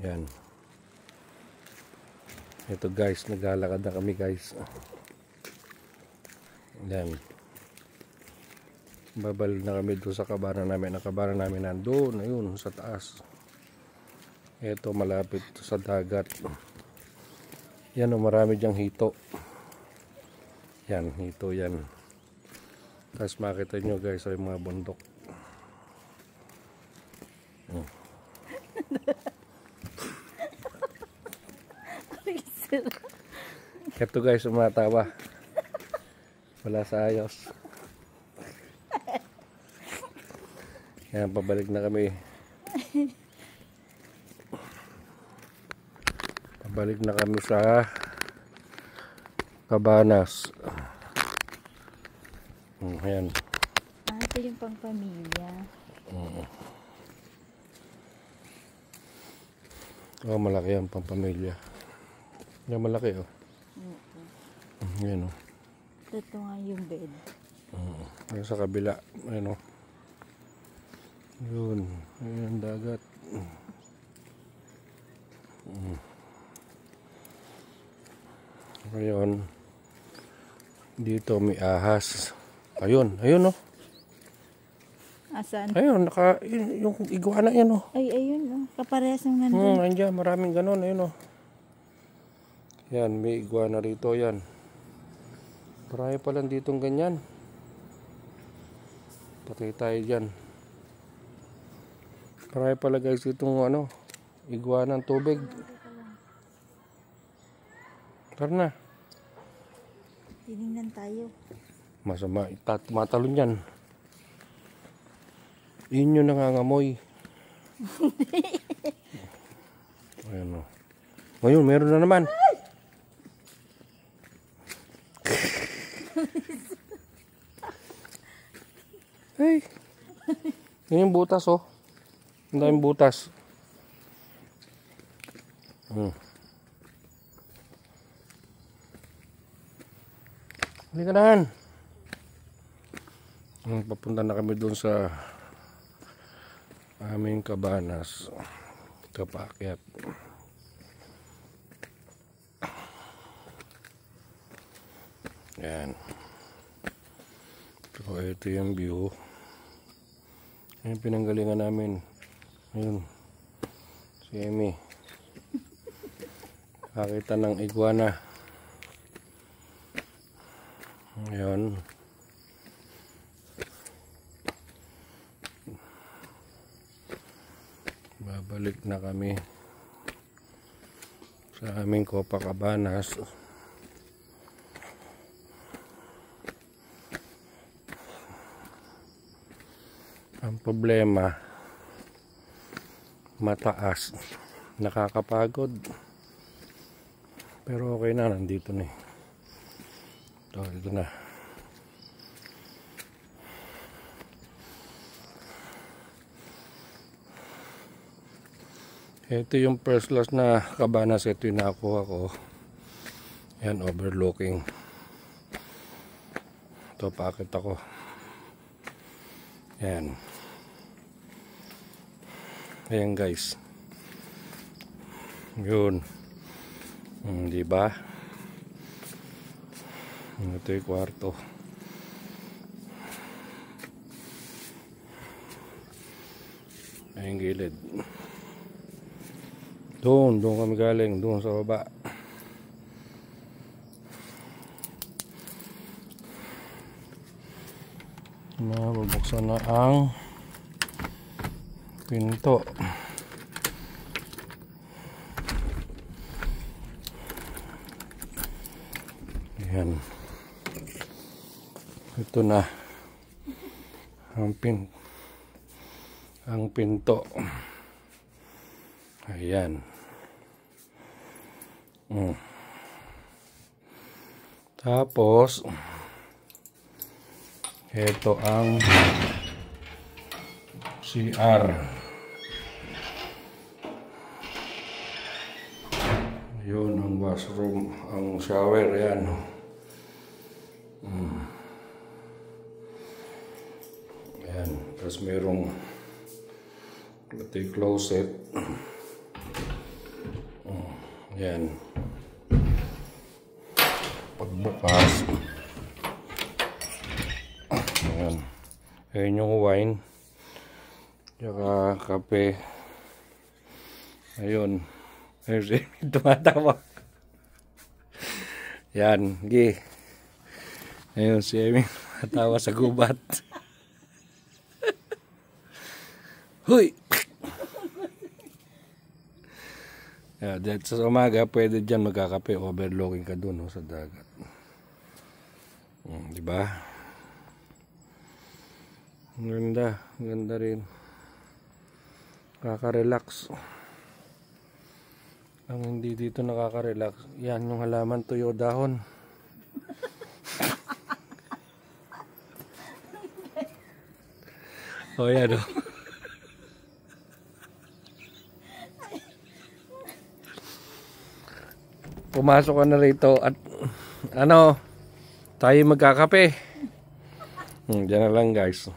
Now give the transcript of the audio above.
Yan. Ito guys, naglalakad na kami guys. Yan. Babalik na kami doon sa kabana namin. Ang kabana namin nandun, ayun, sa taas. Ito malapit sa dagat. Yan o, marami dyang hito. Yan, hito yan. Tapos makita nyo guys ay mga bundok. Ito guys, umatawa. Wala sa ayos. Yan, pabalik na kami. Pabalik na kami sa Cabanas. Ayan. Ito yung pang pamilya. Oh, malaki yan pang pamilya. Yan, malaki oh. Yan oh. Ito nga yung bed. Yan sa kabila. Ayan oh. Yun. Ayan, dagat. Ngayon, dito may ahas. Ayun, ayun oh. Asan? Ayun, yung iguana yan oh. Ay, ayun oh. Kaparehas ng nandun. Andiyan, maraming ganon. Ayun oh. Yan, may iguana rito yan. Marami palang ditong ganyan. Patay tayo dyan. Marami pala guys itong ano, iguana ng tubig. Tara na. Tinignan tayo. Masama, matalon yan. Yun yung nangangamoy. Ayan o. Ngayon, meron na naman. Hey. Yun yung butas oh. Ang daming butas. Halika na. Papunta na kami doon sa aming Cabanas. Ito paakyat. Yan. So ito yung view. Yan pinanggalingan namin. Ayun. Si Amy. Nakita ng iguana. Ayun. Babalik na kami sa aming Cabanas. Ang problema, mataas, nakakapagod, pero okay na, nandito na eh. Ito na. Ito yung first class na Cabanas. Ito yung nakuha ko. Yan, overlooking. Ito, paakit ako. Yan. Ayan guys. Yun. Diba? Ito yung kwarto. Ayan gilid. Doon kami galing. Doon sa baba. Bubuksan na ang pinto. Ayan. Ito na ang pinto. Ayan. Tapos ito ang CR. Yun ang washroom, ang shower yan. Ayan, tapos merong closet. Yan. Pagbukas. Ayan. Ayan yung wine. Tsaka kape. Ayun. Ayun siya. Tumatawa. Yan. Gi. Ayun si Amy. Tumatawa sa gubat. Huy! Yeah, sa umaga, pwede dyan magkakape. Overlooking ka dun sa dagat. Diba? Ganda. Ganda rin. Nakaka-relax. Ang hindi dito nakaka-relax, yan yung halaman tuyo dahon. O yan o. Pumasok ka na rito at ano, tayo magkakape. Diyan na lang guys.